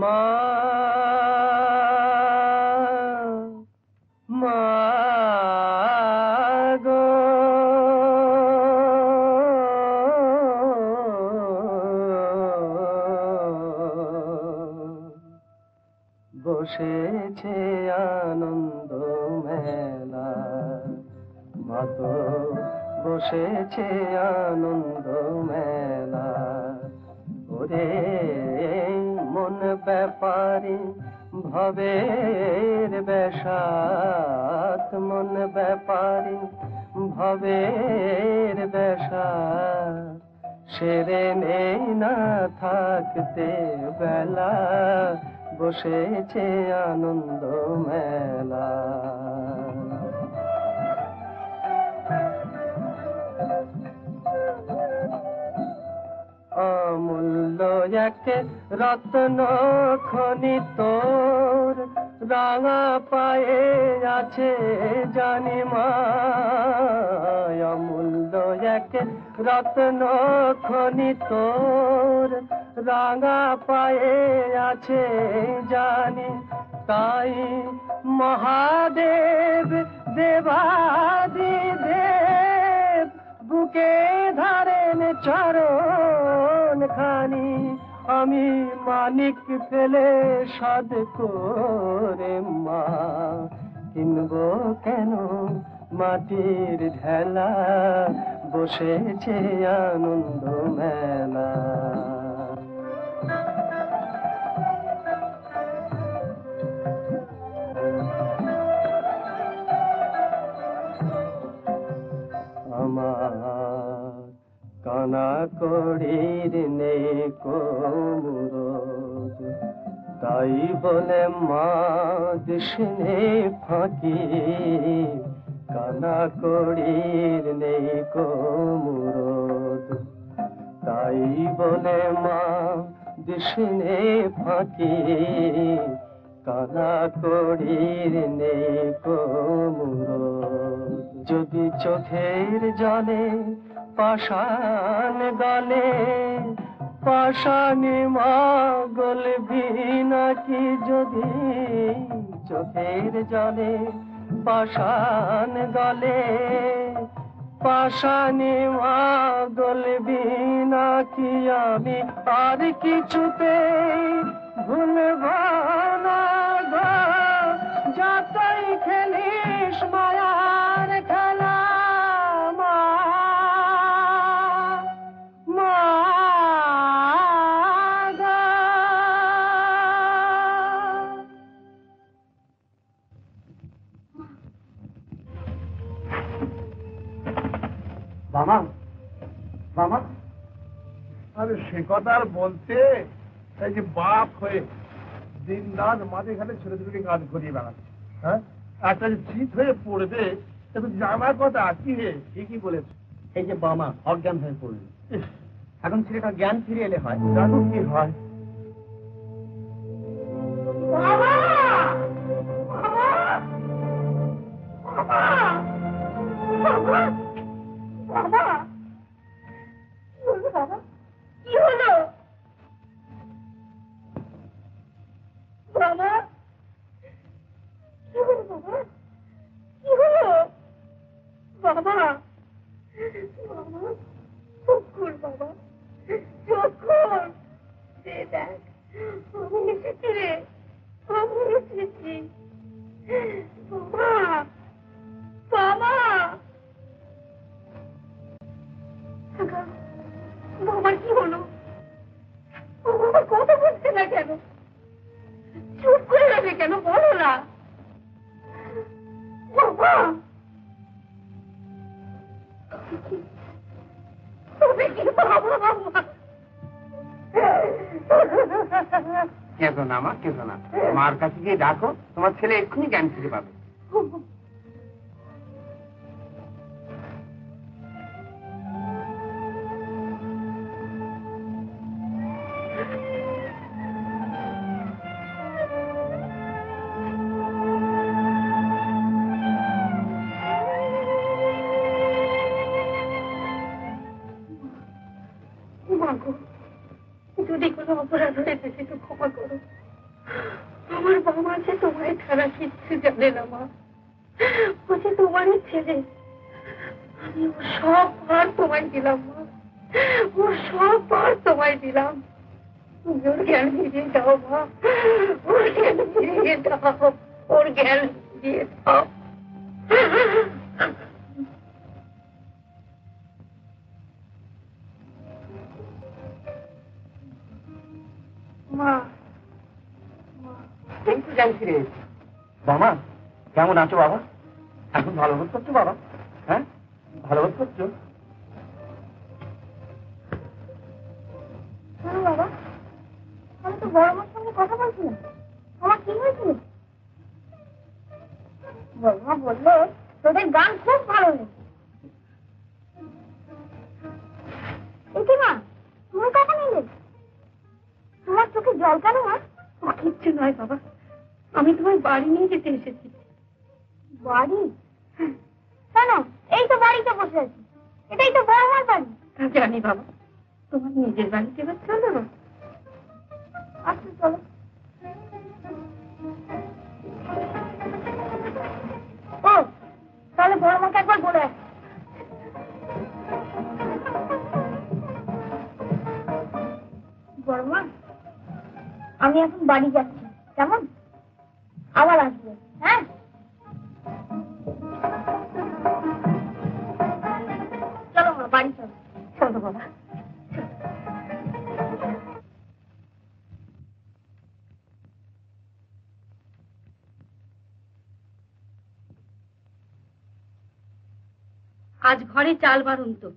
মা মা গো বসেছে আনন্দ মেলা, মাতো বসেছে আনন্দ মেলা। ওরে মন ব্যাপারী ভবের বেশাত, মন ব্যাপারী ভবের বেশাত, সেরে নেই না থাকতে বেলা, বসেছে আনন্দ মেলা। অমূল্য এক রত্ন খনি তোর রাঙা পায়ে আছে জানি মা, অমূল্য এক রত্ন খনি তোর রাঙা পায়ে আছে জানি, তাই মহাদেব দেবাদিদেব বুকে ধারেন চরণ খানি, আমি মানিক পেলে সাদ করে মা, কিনবো কেন মাটির ঢেলা, বসেছে আনন্দ মেলা। আমার কানা কড়ির নেই কোমরদ, তাই বলে মা দিশনে ফাঁকি, কানা কড়ির নেই কোমরদ, তাই বলে মা দিশনে ফাঁকি, কানা কড়ির নেই কোমরদ। যদি চোখের জলে পাষাণ গলে, পাষাণে মা গলবি নাকি, যদি চোখের জলে পাষাণ গলে, পাষাণে মা গলবি নাকি, আমি আর কিছুতে ভুলব না গো, যতই খেলিস মায়ার খেলা মা, মা গো। মামা মামা, আরে সে কথা আর বলতে, এই যে বাপ হয়ে দিন রাত মাঠে ঘাটে ছেলেদেরকে কাজ করিয়ে বেড়াচ্ছে, হ্যাঁ, একটা যে চিত হয়ে পড়বে তবে জানার কথা কি হে? ঠিকই বলেছে, এই যে বাবা অজ্ঞান হয়ে পড়লো, এখন ছেলেটা জ্ঞান ফিরে এলে হয়, জানো কি হয়। কি হলো বাবা? কি হলো বাবা? কি হলো বাবা? বাবা চোখ খোল বাবা, চোখ খোল, দেখ আমি এসেছি রে, আমি এসেছি বাবা, বাবা। বাবার কি হলো? বাবা কথা বলছে না কেন? চুপ করে যাবে কেন? বলো না বাবা। তবে কি বাবা? কেঁদো না মা, কেঁদো না, মার কাছে গিয়ে ডাকো, তোমার ছেলে এক্ষুনি জ্ঞান ফিরে পাবে। যদি কোনো অপরাধ হয়ে থাকে তো ক্ষমা করো। ছাড়া কিচ্ছু জানে না মা। ও যে তোমারই ছেলে, আমি ওর সব ভার তোমায় দিলাম মা, ওর সব ভার তোমায় দিলাম। তুমি ওর জ্ঞান ফিরিয়ে দাও মা, ওর জ্ঞান ফিরিয়ে দাও, ওর জ্ঞান ফিরিয়ে দাও। মা, কিন্তু জানছি রে বাবা, কেমন আছো বাবা? এখন ভালো বোধ করছো বাবা? হ্যাঁ, ভালো বোধ করছো? বাবা, আমি তো বড় মার সঙ্গে কথা বলছিলাম, আমার কি হয়েছিল? বড় মা বললো তোদের গান খুব ভালো লেগেছে। এটি মা, তুমি কখন এলে? তোমার চোখে জল কেন মা? ও কিচ্ছু নয় বাবা, আমি তোমার বাড়ি নিয়ে যেতে এসেছি। বাড়ি? কেন? এই তো বাড়িতে বসে আছি, এটাই তো বড় মার বাড়ি। জানি বাবা, তোমার নিজের বাড়িতে এবার চলো না। আচ্ছা চলো। ও তাহলে বড় মাকে একবার বলে আস। বড় মা, আমি এখন বাড়ি যাচ্ছি, কেমন? আবার আসবো, হ্যাঁ? চলো মা, বাড়ি চলো। চলো বাবা। আজ ঘরে চাল বারণ তো,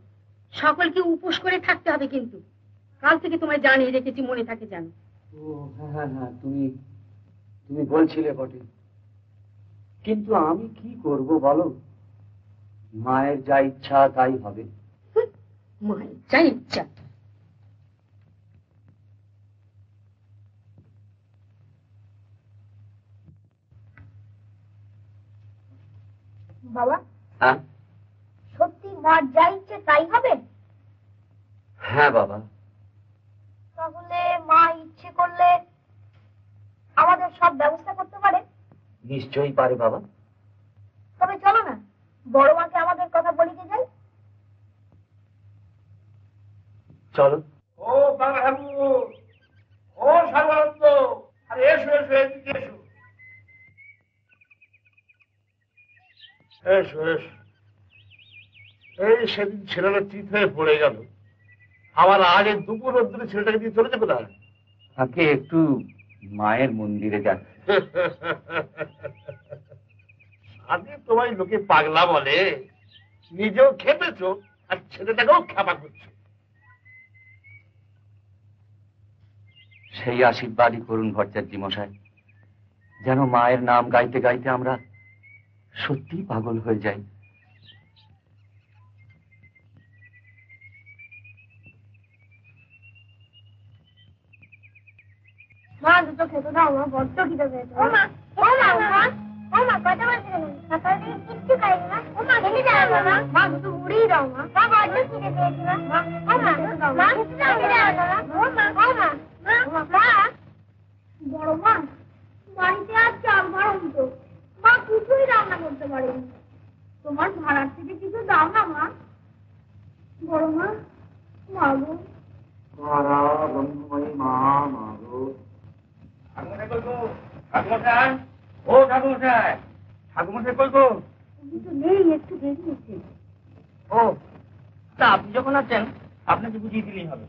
সকলকে উপোস করে থাকতে হবে, কিন্তু কাল থেকে তোমায় জানিয়ে রেখেছি, মনে থাকে জানো। ও হ্যাঁ হ্যাঁ হ্যাঁ, তুমি তুমি বলছিলে বটে, কিন্তু আমি কি করব বলো? মায়ের যা ইচ্ছা তাই হবে। মায়ের যা ইচ্ছা। বাবা, হ্যাঁ সত্যি মার যা ইচ্ছে তাই হবে? হ্যাঁ বাবা। তাহলে মা ইচ্ছে করলে আমাদের সব ব্যবস্থা করতে পারে? নিশ্চয়ই পারে বাবা। তবে চলো না, বড় মাকে আমাদের কথা বলিতে যাই। চলো। ও বাবা হাবু, ও সর্বানন্দ, আরে এসো এসো, এদিকে এসো, এসো এসো। এই সেদিন ছেলেটা চিত হয়ে পড়ে গেল, আবার আজ এই দুপুর অব্দি ছেলেটাকে দিয়ে চলেছে কোথায়? আগে একটু মায়ের মন্দিরে যাক। আগে তোমায় লোকে পাগলা বলে, নিজেও খেপেছো আর ছেলেটাকেও খেপা করছো। সেই আশীর্বাদই করুন ভট্টাচার্য মশাই, যেন মায়ের নাম গাইতে গাইতে আমরা সত্যি পাগল হয়ে যাই। মা দুটো খেতে দাও, মা বড্ড খিদে পেয়েছে। ও মা, ও মা, ও মা কথা বলছি কেন? সকাল থেকে কিচ্ছু খাইনি মা। ও মা খেতে দাও মা, মা দুটো মুড়িই দাও মা। মা বড্ড খিদে পেয়েছে মা। ও মা, মা খেতে দাও মা। ও মা, ও মা, মা, বড় মা বাড়িতে আজ চাল বারণ তো, মা কিছুই রান্না করতে পারেনি। তোমার ভাড়ার থেকে কিছু দাও না মা। বড় মা, মা গো। ও ঠাকুমশাই, ঠাকুমশাই কই গো? কিন্তু নেই, একটু বেরিয়েছে। ও তা আপনি যখন আছেন আপনাকে বুঝিয়ে দিলেই হবে।